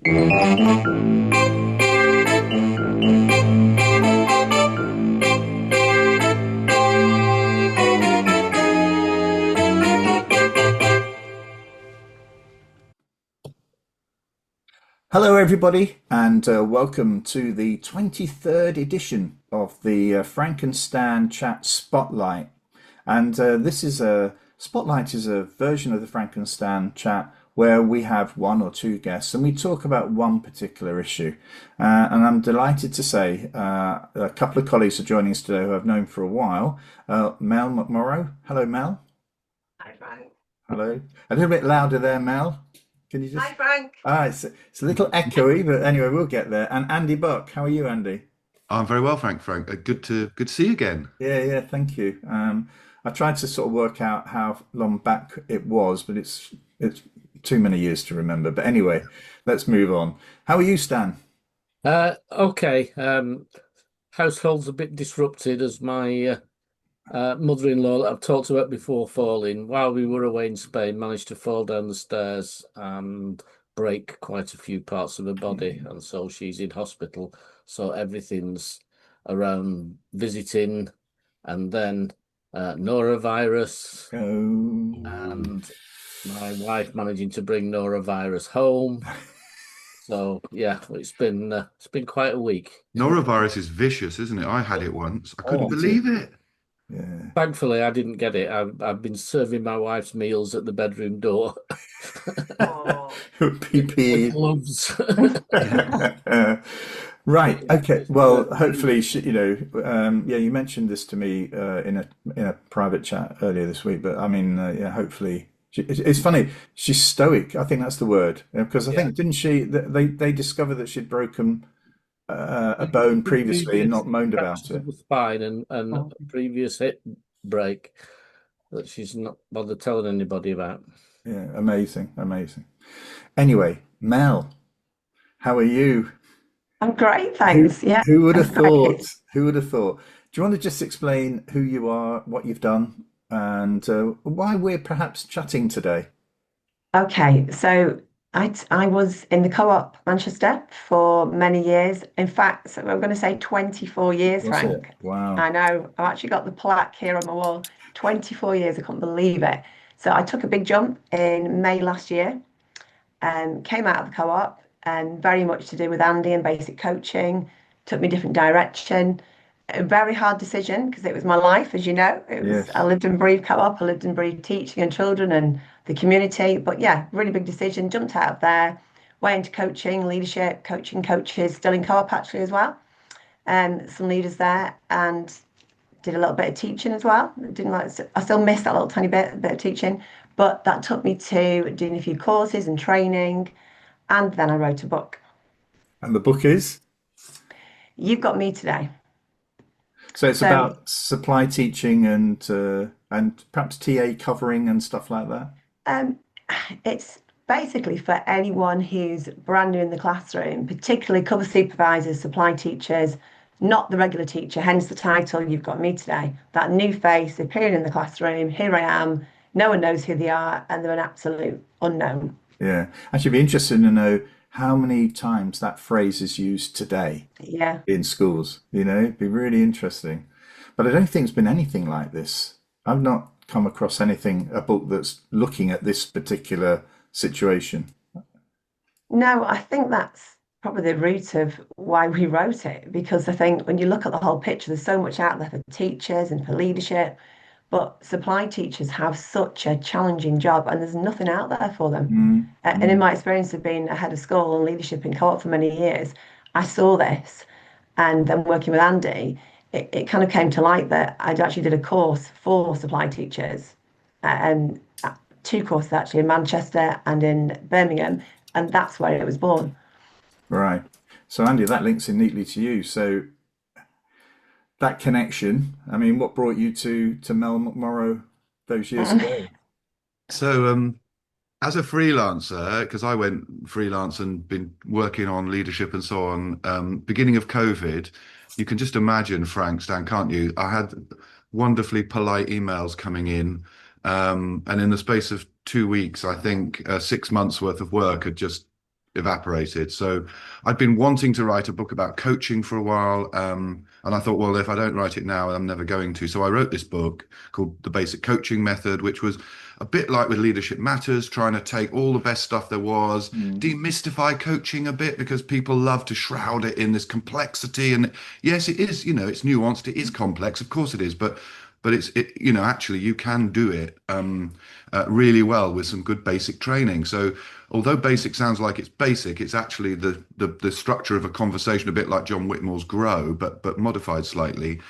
Hello, everybody, and welcome to the 23rd edition of the Frankenstan Chat Spotlight. And this is a Spotlight is a version of the Frankenstan Chat where we have one or two guests and we talk about one particular issue. And I'm delighted to say a couple of colleagues are joining us today who I've known for a while. Mel McMorrow. Hello, Mel. Hi, Frank. Hello. A little bit louder there, Mel. Can you just? Hi, Frank. It's a little echoey, but anyway, we'll get there. And Andy Buck, how are you, Andy? I'm very well, Frank. Good to see you again. Yeah, thank you. I tried to sort of work out how long back it was, but it's too many years to remember. But anyway, let's move on. How are you, Stan? Okay. Household's a bit disrupted as my mother-in-law that I've talked about before falling while we were away in Spain managed to fall down the stairs and break quite a few parts of her body, and so she's in hospital. So everything's around visiting, and then norovirus, Oh, and my wife managing to bring norovirus home. So yeah, it's been quite a week. Norovirus is vicious, isn't it? I had it once. I couldn't Oh, believe it. yeah. Thankfully, I didn't get it. I've been serving my wife's meals at the bedroom door Oh, with PPE. gloves. Right. Okay. Well, hopefully, yeah, you mentioned this to me in a private chat earlier this week, but I mean, yeah, hopefully, it's funny. She's stoic. I think that's the word because I Yeah. think didn't she? They discovered that she'd broken a bone previously and Previous not moaned about fractures it. of the spine and oh. a previous hip break that she's not bothered telling anybody about. Yeah. Amazing. Amazing. Anyway, Mel, how are you? I'm great, Who thanks. Yeah, who would I'm have thought? great. Who would have thought? Do you want to just explain who you are, what you've done, and why we're perhaps chatting today? Okay, so I was in the co-op Manchester for many years. In fact, so I'm going to say 24 years, Was it? Frank. Wow. I know. I've actually got the plaque here on my wall. 24 years, I couldn't believe it. So I took a big jump in May last year and came out of the co-op and very much to do with Andy and basic coaching, took me a different direction. A very hard decision because it was my life, as you know. I Yes. lived and breathed co-op, I lived and breathed teaching and children and the community. But yeah, really big decision. Jumped out of there, went into coaching, leadership, coaching coaches, still in co-op actually as well. And some leaders there and did a little bit of teaching as well. Didn't like I still miss that little tiny bit of teaching, but that took me to doing a few courses and training, and then I wrote a book. And the book is? You've got me today. So it's So about supply teaching and perhaps TA covering and stuff like that. um, it's basically for anyone who's brand new in the classroom, particularly cover supervisors, supply teachers, not the regular teacher, hence the title, You've Got Me Today. That new face appearing in the classroom, here I am, no one knows who they are, and they're an absolute unknown. Yeah. Actually, be interested to know how many times that phrase is used today Yeah. in schools. It'd be really interesting. But I don't think it's been anything like this. I've not come across a book that's looking at this particular situation. No, I think that's probably the root of why we wrote it, because I think when you look at the whole picture, there's so much out there for teachers and for leadership, but supply teachers have such a challenging job and there's nothing out there for them. Mm, And in mm. my experience of being a head of school and leadership in co-op for many years, I saw this. And then working with Andy, it kind of came to light that I'd actually did a course for supply teachers, and two courses actually in Manchester and in Birmingham, and that's where it was born. Right. So Andy, that links in neatly to you. So that connection, I mean, what brought you to Mel McMorrow those years ago? So, as a freelancer, because I went freelance and been working on leadership and so on, beginning of COVID, you can just imagine, Frank, Stan, can't you? I had wonderfully polite emails coming in, and in the space of 2 weeks, I think 6 months worth of work had just evaporated. So I'd been wanting to write a book about coaching for a while, and I thought, well, if I don't write it now, I'm never going to. So I wrote this book called The Basic Coaching Method, which was a bit like with Leadership Matters, trying to take all the best stuff there was, demystify coaching a bit because people love to shroud it in this complexity. And yes, it is, it's nuanced, it is complex, of course it is, but actually you can do it really well with some good basic training. So although basic sounds like it's basic, it's actually the structure of a conversation, a bit like John Whitmore's Grow, but modified slightly.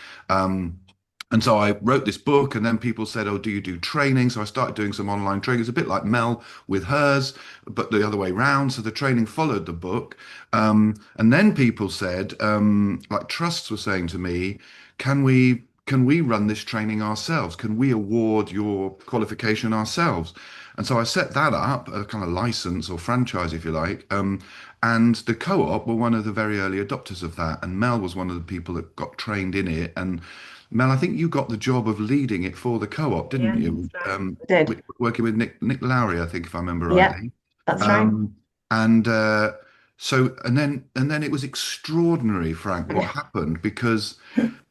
And so I wrote this book, and then people said, "Oh, do you do training?" So I started doing some online training. It's a bit like Mel with hers, but the other way round. So the training followed the book. And then people said, like trusts were saying to me, can we run this training ourselves? Can we award your qualification ourselves? And so I set that up, a kind of license or franchise, if you like. And the co-op were one of the very early adopters of that. And Mel was one of the people that got trained in it. And Mel, I think you got the job of leading it for the co-op, didn't you? Did. Working with Nick Lowry, I think, if I remember Yeah, rightly. that's right. And so, and then it was extraordinary, Frank, what happened, because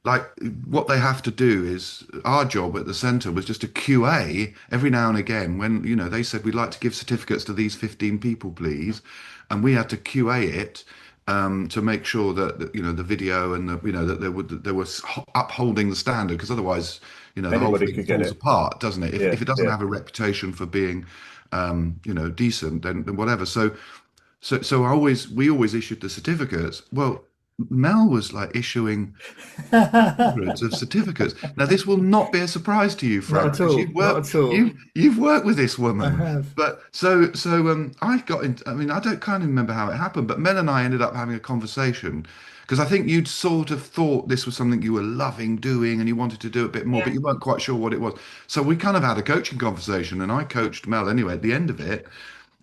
like what they have to do is our job at the centre was just a QA every now and again when they said we'd like to give certificates to these 15 people, please, and we had to QA it to make sure that the video and that there was upholding the standard, because otherwise the whole Anybody thing could get falls it. apart, doesn't it? Yeah, If it doesn't yeah. have a reputation for being decent, then whatever. So we always issued the certificates. Well, Mel was like issuing hundreds of certificates. Now, this will not be a surprise to you, Not Frank, at because all. Not at all. you've worked with this I woman. have. But I got in. I mean, I don't kind of remember how it happened, but Mel and I ended up having a conversation because I think you'd sort of thought this was something you were loving doing and you wanted to do a bit more, but you weren't quite sure what it was. So we kind of had a coaching conversation, and I coached Mel anyway. At the end of it,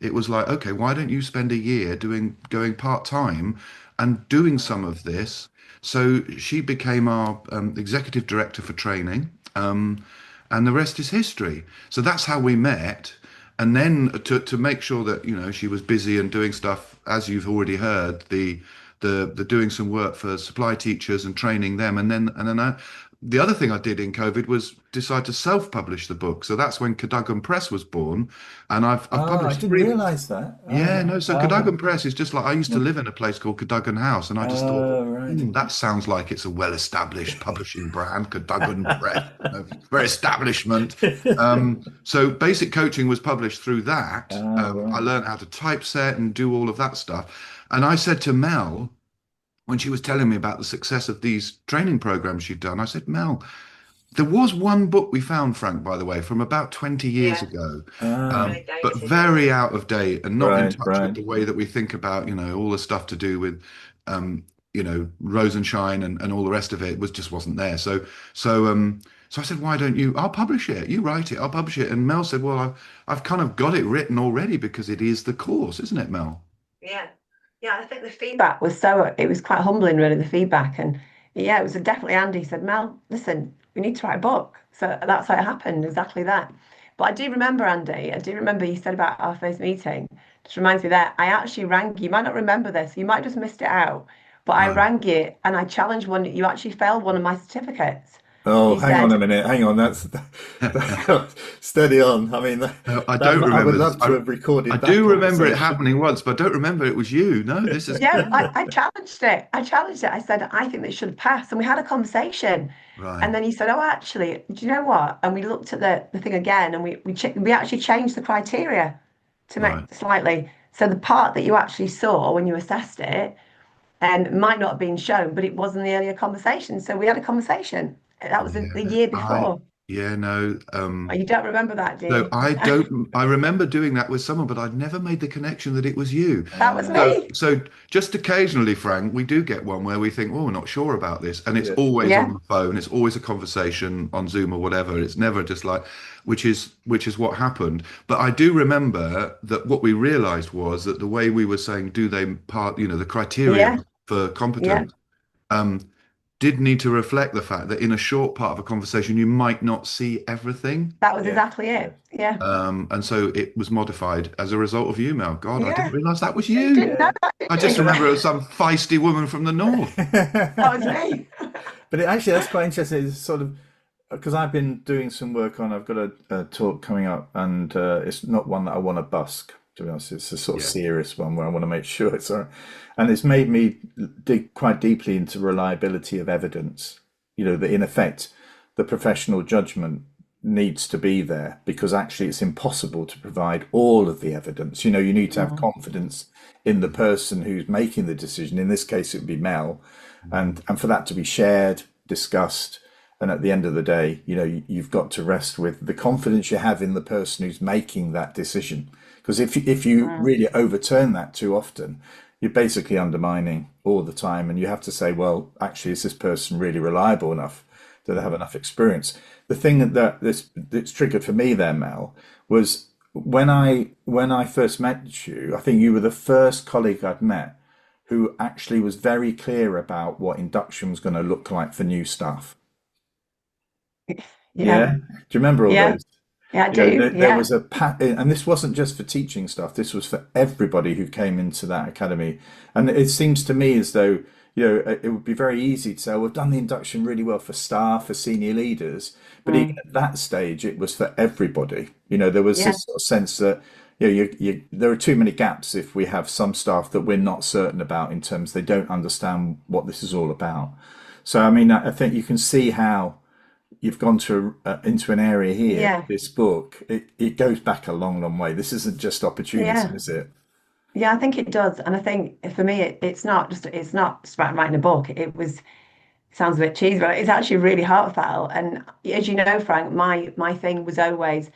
it was like, okay, why don't you spend a year going part-time and doing some of this? So she became our executive director for training, and the rest is history. So that's how we met. And then to make sure that she was busy and doing stuff, as you've already heard, the doing some work for supply teachers and training them, and then the other thing I did in COVID was decide to self-publish the book. So that's when Cadogan Press was born, and I've Ah, I published didn't three. realize that. Yeah, no. So Ah, Cadogan Press is just like, I used to live in a place called Cadogan House, and I just thought, right. That sounds like it's a well-established publishing brand, Cadogan Press, very establishment. So Basic Coaching was published through that. I Right. learned how to typeset and do all of that stuff. And I said to Mel, when she was telling me about the success of these training programs she'd done, I said, Mel, there was one book we found, Frank, by the way, from about 20 years ago, Ah, but very out of date and not in right, touch with right. the way that we think about, all the stuff to do with, Rosenshine and all the rest of it just wasn't there. So I said, why don't you? I'll publish it. You write it. I'll publish it. And Mel said, well, I've kind of got it written already because it is the course, isn't it, Mel? Yeah. Yeah, I think the feedback was it was quite humbling, really, the feedback. And yeah, it was definitely Andy said, Mel, listen, we need to write a book. So that's how it happened, exactly that. But I do remember, Andy, you said about our first meeting. Just reminds me that I actually rang you. You might not remember this, you might just missed it out. But I Right. rang you and I challenged you actually failed one of my certificates. Oh, You hang on said, a minute. Hang on. Steady on. I mean, I don't I would remember this. love to have I recorded that do remember it conversation. happening once, but I don't remember it was you. No, this is yeah, I challenged it. I challenged it. I said, I think they should have passed. And we had a conversation. right. And then he said, oh, actually, do you know what? And we looked at the thing again and we actually changed the criteria to make Right. slightly. So the part that you actually saw when you assessed it might not have been shown, but it was in the earlier conversation. So we had a conversation. That was the Yeah, year before. yeah, no. Oh, you don't remember that, do So you? I don't, I remember doing that with someone, but I'd never made the connection that it was you. That was Uh, me. So just occasionally, Frank, we do get one where we think, oh, we're not sure about this. And it's yeah. always Yeah. on the phone. It's always a conversation on Zoom or whatever. It's never just like, which is what happened. But I do remember that what we realized was that the way we were saying, do they part, the criteria Yeah. for Yeah. competence, um, did need to reflect the fact that in a short part of a conversation, you might not see everything. That was Yeah, exactly yeah. it. Yeah. And so it was modified as a result of you, Mel. God, I didn't Yeah. realize that was You you. didn't know Yeah. that, did I just you? remember it was some feisty woman from the north. That was me. But actually, that's quite interesting. It's sort of because I've been doing some work on. I've got a talk coming up, and it's not one that I want to busk. To be honest, it's a sort of Yeah. serious one where I want to make sure it's all right. And it's made me dig quite deeply into reliability of evidence. You know, that in effect, the professional judgment needs to be there because actually it's impossible to provide all of the evidence. You know, you need to have Mm. confidence in the person who's making the decision. In this case, it would be Mel, and for that to be shared, discussed, and at the end of the day, you know, you've got to rest with the confidence you have in the person who's making that decision. Because if you Mm. really overturn that too often, you're basically undermining all the time, and you have to say, well, actually, is this person really reliable enough? Do they have enough experience? The thing that's triggered for me there, Mel, was when I first met you. I think you were the first colleague I'd met who actually was very clear about what induction was going to look like for new staff. Yeah. Yeah, do you remember all Yeah. those? Yeah, I You know, do. there Yeah. was a and this wasn't just for teaching stuff. This was for everybody who came into that academy. And it seems to me as though, you know, it would be very easy to say, "Oh, we've done the induction really well for staff, for senior leaders," but even Mm. at that stage, it was for everybody. You know, there was Yeah. this sort of sense that, you know, there are too many gaps if we have some staff that we're not certain about in terms they don't understand what this is all about. So, I mean, I think you can see how you've gone to into an area here. Yeah. This book, it goes back a long, long way. This isn't just opportunism, Yeah. is it? Yeah, I think it does. And I think for me, it's not just about writing a book. It sounds a bit cheesy, but it's actually really heartfelt. And as you know, Frank, my thing was always,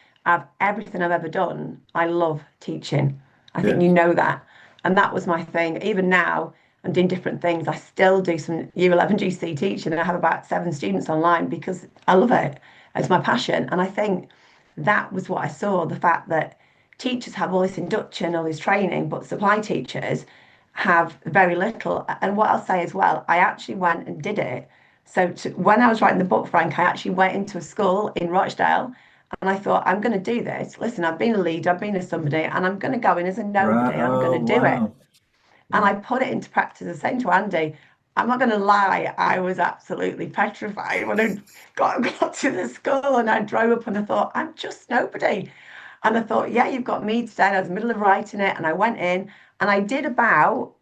everything I've ever done, I love teaching. I think Yeah. you know that. And that was my thing. Even now, I'm doing different things. I still do some Year 11 GC teaching, and I have about 7 students online because I love it. It's my passion. And I think that was what I saw, the fact that teachers have all this induction, all this training, but supply teachers have very little. And what I'll say as well, I actually went and did it. So when I was writing the book, Frank, I actually went into a school in Rochdale and I thought, I'm going to do this. Listen, I've been a leader, I've been a somebody, and I'm going to go in as a Right. nobody and I'm Oh, going to do it. wow. And I put it into practice. I was saying to Andy, I'm not going to lie, I was absolutely petrified when I got to the school and I drove up and I thought, I'm just nobody. And I thought, yeah, you've got me today. And I was in the middle of writing it, and I went in and I did about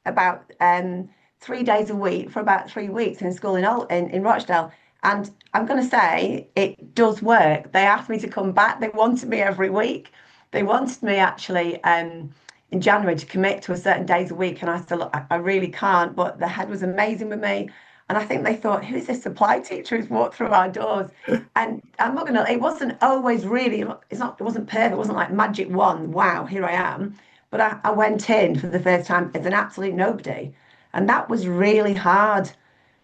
3 days a week for about 3 weeks in school in Rochdale. And I'm going to say it does work. They asked me to come back. They wanted me every week. They wanted me actually in January to commit to a certain days a week. And I said, look, I really can't. But the head was amazing with me. And I think they thought, who's this supply teacher who's walked through our doors? And I'm not gonna, it wasn't always really, it wasn't perfect, it wasn't like magic wand, wow, here I am. But I went in for the first time as an absolute nobody. And that was really hard So,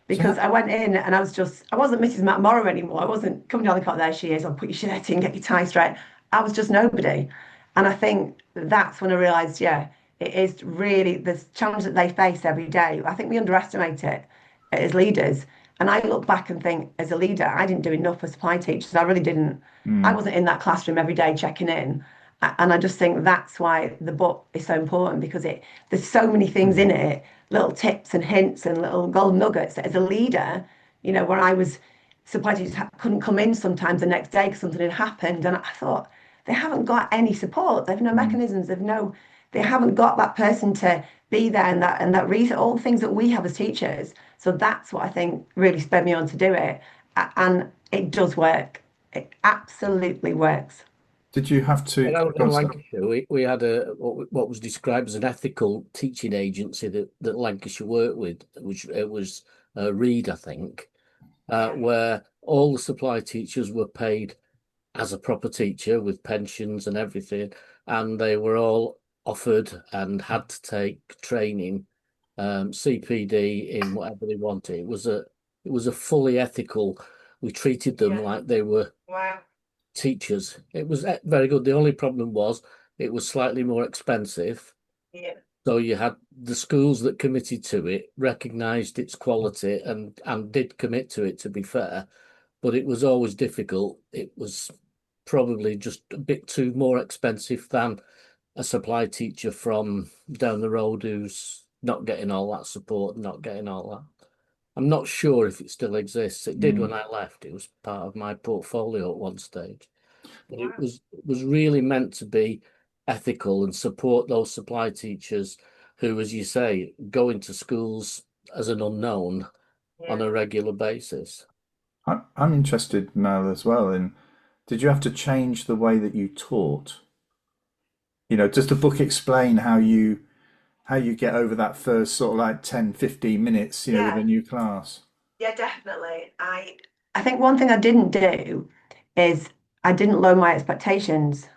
because I went in and I wasn't Mrs. McMorrow anymore. I wasn't coming down the corridor, there she is, I'll put your shirt in, get your tie straight. I was just nobody. And I think that's when I realised, yeah, it is really the challenge that they face every day. I think we underestimate it as leaders. And I look back and think, as a leader, I didn't do enough for supply teachers. I really didn't. I mm, wasn't in that classroom every day checking in. And I just think that's why the book is so important because there's so many things in it, little tips and hints and little gold nuggets that as a leader, where I was supply teachers couldn't come in sometimes the next day because something had happened. And I thought, they haven't got any support. They've no mm. mechanisms. They haven't got that person to be there and that reason, all the things that we have as teachers. So that's what I think really spurred me on to do it. And it does work. It absolutely works. Did you have to When I was go in on, sir? Lancashire, we had what was described as an ethical teaching agency that Lancashire worked with, which it was Reed, I think, where all the supply teachers were paid as a proper teacher with pensions and everything, and they were all offered and had to take training, CPD in whatever they wanted. It was a fully ethical. We treated them Yeah. like they were Wow. teachers. It was very good. The only problem was it was slightly more expensive, Yeah. So you had the schools that committed to it, recognised its quality and did commit to it, to be fair, but it was always difficult. It was probably just a bit too more expensive than a supply teacher from down the road who's not getting all that support, not getting all that. I'm not sure if it still exists. It did when Mm. I left. It was part of my portfolio at one stage. But Wow. it was really meant to be ethical and support those supply teachers who, as you say, go into schools as an unknown on Yeah. a regular basis. I'm interested, Mel, as well, in did you have to change the way that you taught? Does the book explain how you get over that first sort of like 10, 15 minutes, with a Yeah. new class? Yeah, definitely. I think one thing I didn't do is I didn't lower my expectations.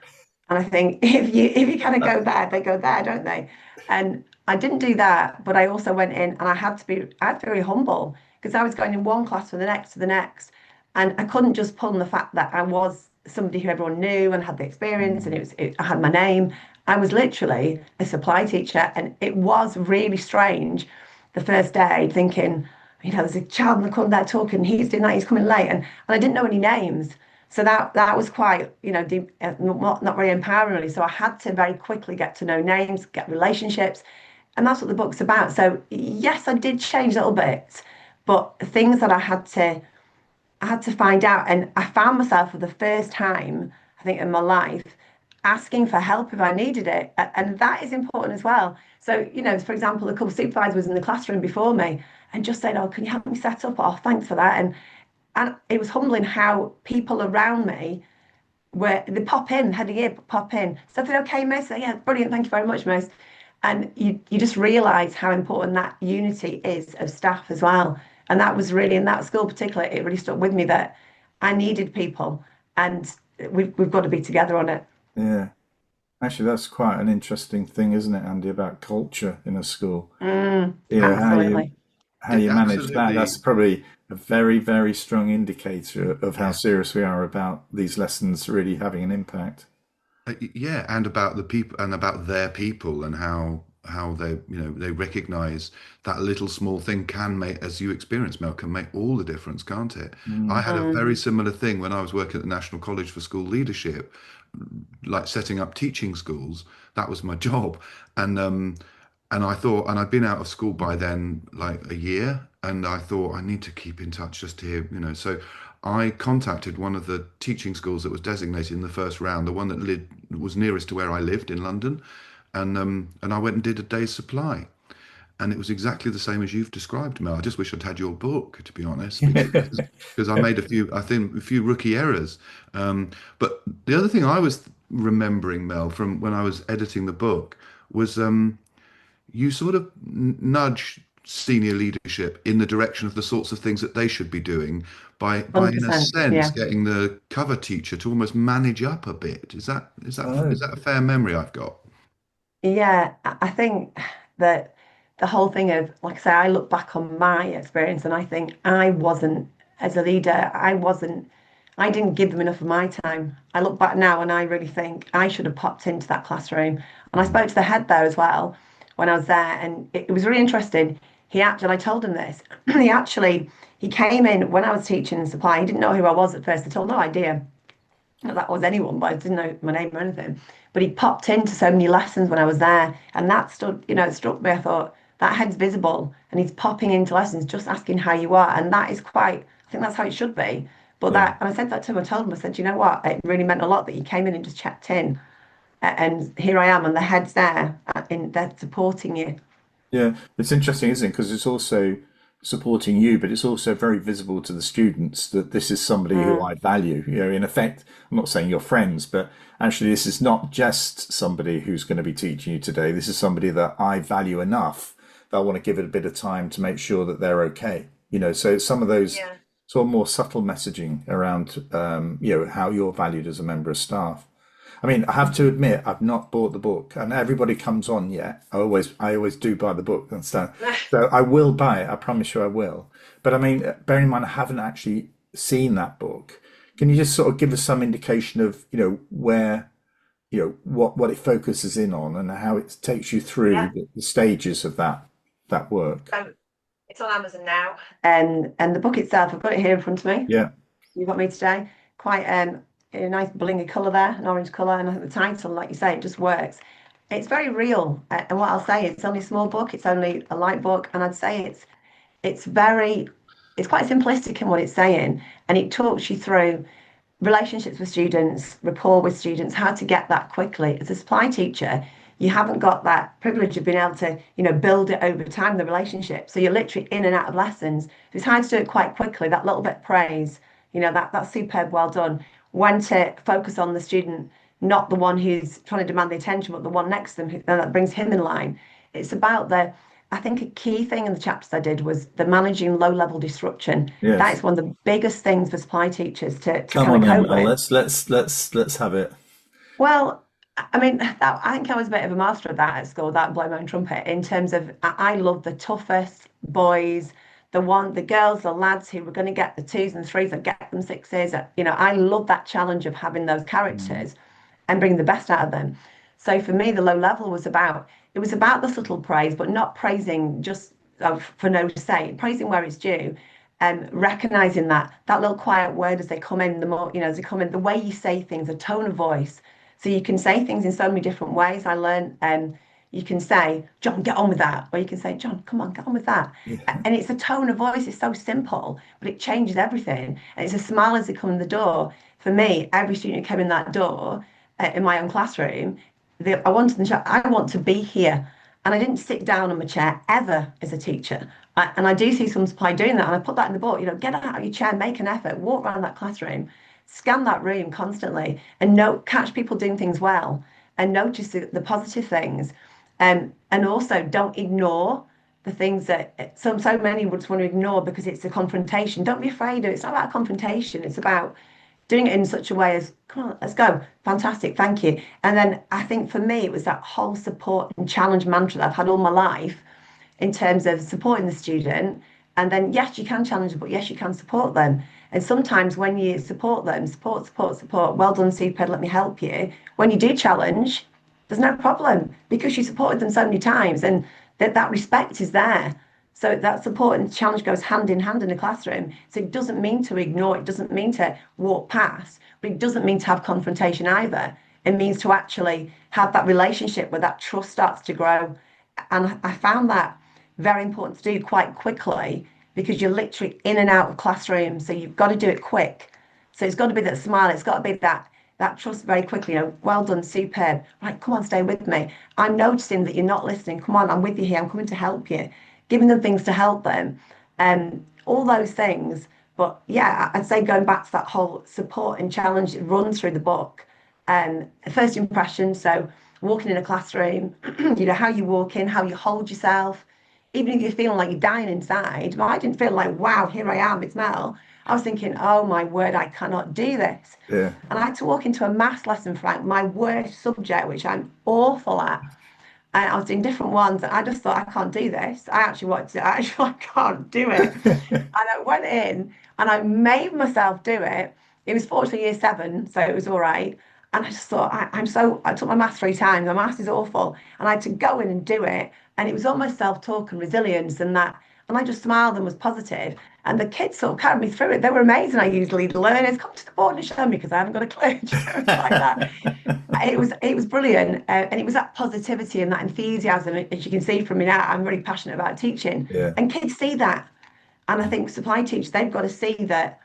And I think if you kind of go there, they go there, don't they? And I didn't do that, but I also went in and I had to be very humble because I was going in one class to the next. And I couldn't just pull on the fact that I was somebody who everyone knew and had the experience and Mm. I had my name. I was literally a supply teacher and it was really strange the first day thinking, there's a child in the corner there talking, he's doing that, he's coming late. And I didn't know any names. So that was quite, not very empowering really. So I had to very quickly get to know names, get relationships, and that's what the book's about. So yes, I did change a little bit, but things that I had to find out, and I found myself for the first time, I think, in my life, asking for help if I needed it, and that is important as well. So, for example, a couple of supervisors was in the classroom before me and just said, "Oh, can you help me set up?" Oh, thanks for that. And it was humbling how people around me where they pop in, head of year, pop in. Is everything okay, Miss? Yeah, brilliant. Thank you very much, Miss. And you just realise how important that unity is of staff as well. And that was really in that school particularly, it really stuck with me that I needed people, and we've got to be together on it. Yeah. Actually, that's quite an interesting thing, isn't it, Andy, about culture in a school? How you Absolutely. how It you manage that. That's absolutely. probably a very, very strong indicator of how Yeah. serious we are about these lessons really having an impact. Yeah, and about the people and about their people and how they recognize that little small thing can make, as you experience, Mel, can make all the difference, can't it? I Mm. had a very similar thing when I was working at the National College for School Leadership, like setting up teaching schools. That was my job, and I thought, and I'd been out of school by then like a year, and I thought I need to keep in touch just to hear. So I contacted one of the teaching schools that was designated in the first round, the one that was nearest to where I lived in London, and I went and did a day's supply. And it was exactly the same as you've described, Mel. I just wish I'd had your book, to be honest, because I made I think, a few rookie errors. But the other thing I was remembering, Mel, from when I was editing the book was you sort of nudge senior leadership in the direction of the sorts of things that they should be doing by in a 100%. sense Yeah. getting the cover teacher to almost manage up a bit. Is Oh, that a fair memory I've got? Yeah, I think that the whole thing of, like I say, I look back on my experience and I think I wasn't, as a leader, I didn't give them enough of my time. I look back now and I really think I should have popped into that classroom. And I Mm. spoke to the head there as well when I was there, and it was really interesting. I told him this. He came in when I was teaching supply. He didn't know who I was at first at all, no idea that was anyone, but I didn't know my name or anything. But he popped into so many lessons when I was there, and that it struck me. I thought that head's visible, and he's popping into lessons, just asking how you are, and that is quite. I think that's how it should be. But yeah. and I said that to him. I told him, I said, you know what? It really meant a lot that you came in and just checked in, and here I am, and the head's there, in there supporting you. Yeah, it's interesting, isn't it? Because it's also supporting you, but it's also very visible to the students that this is somebody who Mm, I value. In effect, I'm not saying you're friends, but actually, this is not just somebody who's going to be teaching you today. This is somebody that I value enough that I want to give it a bit of time to make sure that they're okay. So some of those yeah. sort of more subtle messaging around, how you're valued as a member of staff. I mean, I have to admit, I've not bought the book, and everybody comes on yet. I always do buy the book and stuff. So I will buy it. I promise you, I will. But I mean, bear in mind, I haven't actually seen that book. Can you just sort of give us some indication of, where, what it focuses in on and how it takes you through Yeah. the stages of that work. So it's on Amazon now. And the book itself, I've got it here in front of me. Yeah. You've got me today. Quite a nice blingy colour there, an orange colour, and I think the title, like you say, it just works. It's very real. And what I'll say, it's only a small book, it's only a light book, and I'd say it's very it's quite simplistic in what it's saying, and it talks you through relationships with students, rapport with students, how to get that quickly. As a supply teacher, you haven't got that privilege of being able to, build it over time, the relationship. So you're literally in and out of lessons. It's hard to do it quite quickly. That little bit of praise, that's superb, well done. When to focus on the student, not the one who's trying to demand the attention, but the one next to them, and that brings him in line. It's about I think a key thing in the chapters I did was the managing low-level disruption. That Yes. is one of the biggest things for supply teachers to Come kind on of then, cope Mel. with. Let's have it. Well, I mean, I think I was a bit of a master of that at school, that blow my own trumpet, in terms of I love the toughest boys, the girls, the lads who were going to get the twos and threes and get them sixes. I love that challenge of having those Mm. characters and bringing the best out of them. So for me, the low level was about the subtle praise, but not praising just for no sake, praising where it's due, and recognizing that little quiet word as they come in, the more, as they come in, the way you say things, a tone of voice. So you can say things in so many different ways. I learned you can say, John, get on with that. Or you can say, John, come on, get on with that. Yeah. And it's a tone of voice. It's so simple, but it changes everything. And it's a smile as they come in the door. For me, every student who came in that door in my own classroom, I wanted them to, I want to be here. And I didn't sit down on my chair ever as a teacher. And I do see some supply doing that. And I put that in the book, get out of your chair, make an effort, walk around that classroom, scan that room constantly, and catch people doing things well, and notice the positive things. And also don't ignore the things that so many would just want to ignore because it's a confrontation. Don't be afraid of it. It's not about confrontation. It's about doing it in such a way as, come on, let's go. Fantastic, thank you. And then I think for me, it was that whole support and challenge mantra that I've had all my life in terms of supporting the student. And then, yes, you can challenge them, but yes, you can support them. And sometimes when you support them, support, well done, super, let me help you. When you do challenge, there's no problem because you supported them so many times and that respect is there. So that support and challenge goes hand in hand in the classroom. So it doesn't mean to ignore, it doesn't mean to walk past, but it doesn't mean to have confrontation either. It means to actually have that relationship where that trust starts to grow. And I found that very important to do quite quickly because you're literally in and out of classrooms. So you've got to do it quick. So it's got to be that smile, it's got to be that trust very quickly, well done, superb. Right, come on, stay with me. I'm noticing that you're not listening. Come on, I'm with you here. I'm coming to help you. Giving them things to help them. All those things. But yeah, I'd say going back to that whole support and challenge that runs through the book. First impression, so walking in a classroom, how you walk in, how you hold yourself, even if you're feeling like you're dying inside. But I didn't feel like, wow, here I am, it's Mel. I was thinking, oh my word, I cannot do this. Yeah. And I had to walk into a maths lesson, Frank, my worst subject, which I'm awful at. And I was doing different ones, and I just thought, I can't do this. I actually wanted to, I can't do it. And I went in and I made myself do it. It was fortunately year seven, so it was all right. And I just thought, I took my maths three times. My maths is awful. And I had to go in and do it. And it was almost self-talk and resilience and that. And I just smiled and was positive. And the kids sort of carried me through it. They were amazing. I usually the learners come to the board and show me because I haven't got a clue. It's like that. It was brilliant, and it was that positivity and that enthusiasm. As you can see from me now, I'm really passionate about teaching, Yeah. and kids see that. And I think supply teachers, they've got to see that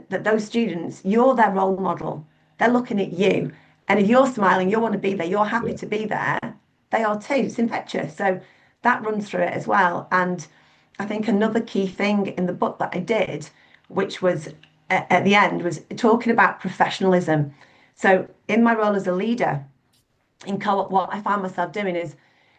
those students, you're their role model. They're looking at you, and if you're smiling, you want to be there, you're happy Yeah. to be there. They are too. It's infectious. So that runs through it as well. And I think another key thing in the book that I did, which was at the end, was talking about professionalism. So in my role as a leader in co-op, what I found myself doing is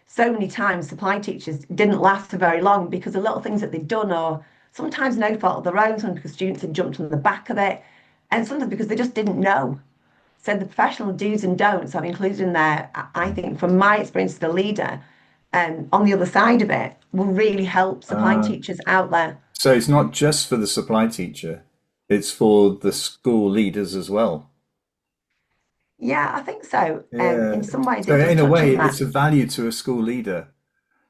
so many times supply teachers didn't last for very long because the little things that they'd done, or sometimes no fault of their own, sometimes because students had jumped on the back of it, and sometimes because they just didn't know. So the professional do's and don'ts I've included in there, I think from my experience as a leader, on the other side of it, will really help supply Uh, teachers out there. so it's not just for the supply teacher, it's for the school leaders as well. Yeah, I think so. Yeah. In some ways, So it does in a touch way, on that. it's a value to a school leader.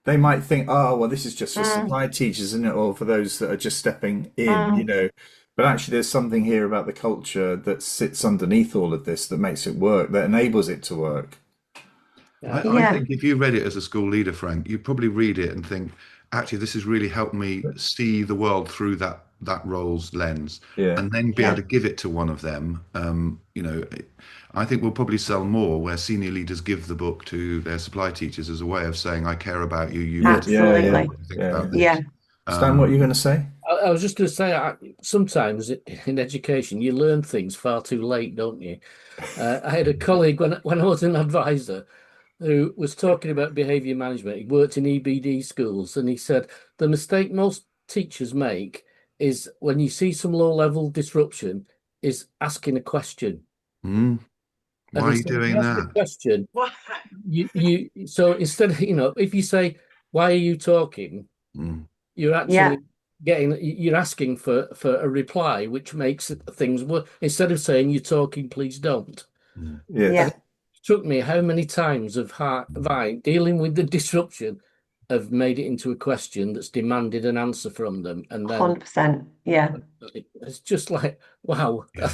They might think, oh, well, this is just for Mm, supply teachers, isn't it? Or for those that are just stepping in, you mm, know. But actually, there's something here about the culture that sits underneath all of this that makes it work, that enables it to work. Yeah. I yeah, think if you read it as a school leader, Frank, you'd probably read it and think, actually, this has really helped me see the world through that role's lens, Yeah. and then be able yeah, to give it to one of them. I think we'll probably sell more where senior leaders give the book to their supply teachers as a way of saying, I care about you. You Yeah. need to Yeah. Yeah. absolutely. think Yeah. about Yeah. Yeah, this. Stan, what are Um, you going to say? I was just going to say, sometimes in education, you learn things far too late, don't you? I had a colleague when I was an advisor who was talking about behaviour management. He worked in EBD schools, and he said the mistake most teachers make is when you see some low-level disruption, is asking a question. hmm, And why are he you said if you doing ask a that? question, you so instead of if you say, "Why are you talking?" Mm, you're yeah, actually you're asking for a reply, which makes things worse. Instead of saying you're talking, please don't. mm, And yeah, Yes. it struck me how many times have mm. I, dealing with the disruption, have made it into a question that's demanded an answer from them, and then 100%. Yeah, it's just like, wow, Yeah.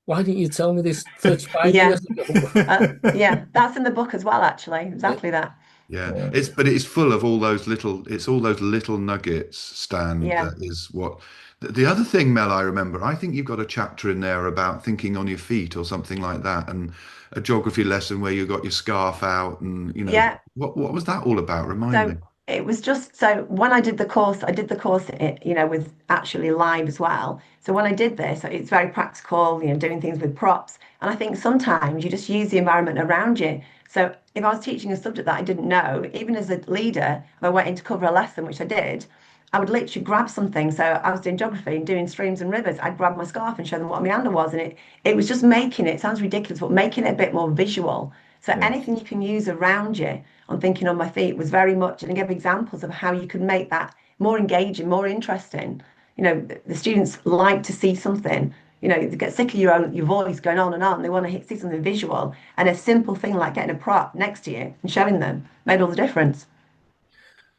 why didn't you tell me this 35 yeah, years ago? yeah. That's in the book as well, actually. Exactly that. Yeah, Yeah. but it's full of all those little, it's all those little nuggets, Stan, Yeah. that is what the other thing, Mel, I remember, I think you've got a chapter in there about thinking on your feet or something like that, and a geography lesson where you got your scarf out and Yeah. what was that all about? Remind me. So it was just so when I did the course, with actually live as well. So when I did this, it's very practical, doing things with props. And I think sometimes you just use the environment around you. So if I was teaching a subject that I didn't know, even as a leader, if I went in to cover a lesson, which I did, I would literally grab something. So I was doing geography and doing streams and rivers. I'd grab my scarf and show them what a meander was. And it was just making it sounds ridiculous, but making it a bit more visual. So Yes. anything you can use around you on thinking on my feet was very much, and I give examples of how you could make that more engaging, more interesting. The students like to see something. They get sick of your voice going on and on. They want to see something visual, and a simple thing like getting a prop next to you and showing them made all the difference.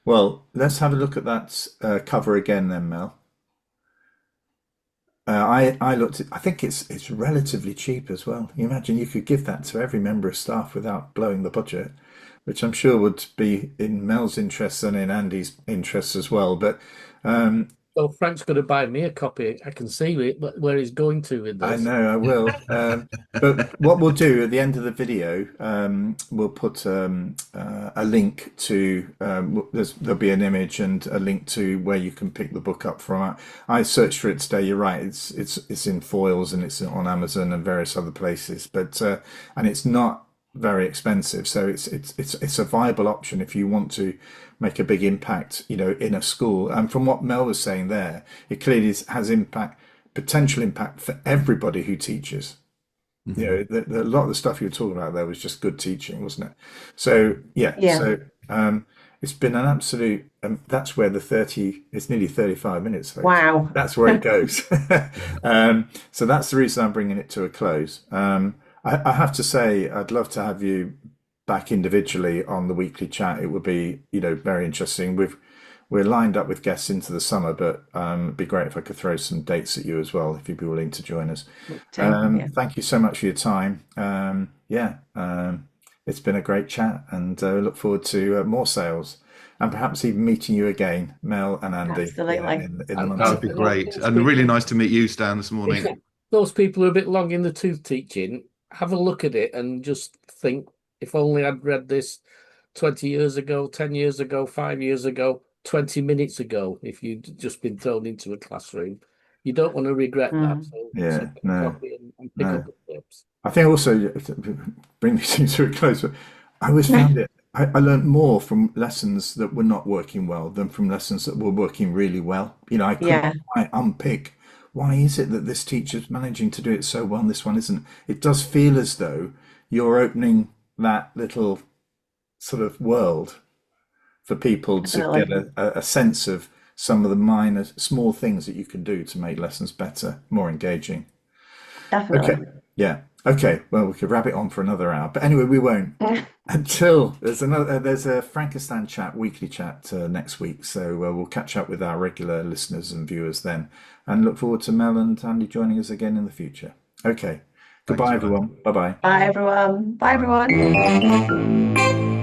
Well, let's have a look at that cover again then, Mel. I looked at, I think it's relatively cheap as well. You imagine you could give that to every member of staff without blowing the budget, which I'm sure would be in Mel's interests and in Andy's interests as well. But um, So Frank's going to buy me a copy. I can see where he's going to with I this. know I will. But what we'll do at the end of the video, we'll put a link to there'll be an image and a link to where you can pick the book up from. I searched for it today. You're right. It's in foils and it's on Amazon and various other places. But and it's not very expensive, so it's a viable option if you want to make a big impact, in a school. And from what Mel was saying there, it clearly has potential impact for everybody who teaches. Mhm. A lot of the stuff you were talking about there was just good teaching, wasn't it? So yeah, Yeah. it's been an absolute. That's where it's nearly 35 minutes, folks. Wow. That's where it goes. Yeah. So that's the reason I'm bringing it to a close. I have to say, I'd love to have you back individually on the weekly chat. It would be, very interesting. We're lined up with guests into the summer, but it'd be great if I could throw some dates at you as well, if you'd be willing to join us. Too. Yeah. Thank you so much for your time. It's been a great chat, and look forward to more sales and perhaps even meeting you again, Mel and Andy, Absolutely. in the And, months That and, would be ahead. and I great. think And really nice to meet you, Stan, this morning. those people who are a bit long in the tooth teaching, have a look at it and just think, if only I'd read this 20 years ago, 10 years ago, 5 years ago, 20 minutes ago, if you'd just been thrown into a classroom. You don't want to regret that. Mm. So Yeah, get a no, copy and pick up no. the tips. I think also bring these things to a close. But I always found it. I learned more from lessons that were not working well than from lessons that were working really well. I couldn't Yeah. quite unpick why is it that this teacher's managing to do it so well and this one isn't. It does feel as though you're opening that little sort of world for people to Definitely. get a sense of some of the minor, small things that you can do to make lessons better, more engaging. Definitely. Okay. Yeah. Okay, well, we could wrap it on for another hour, but anyway, we won't. Until there's a Frankistan chat, weekly chat next week, so we'll catch up with our regular listeners and viewers then, and look forward to Mel and Andy joining us again in the future. Okay, Thanks, goodbye, Alan. everyone. Bye bye. Bye, everyone. Bye, Bye. everyone.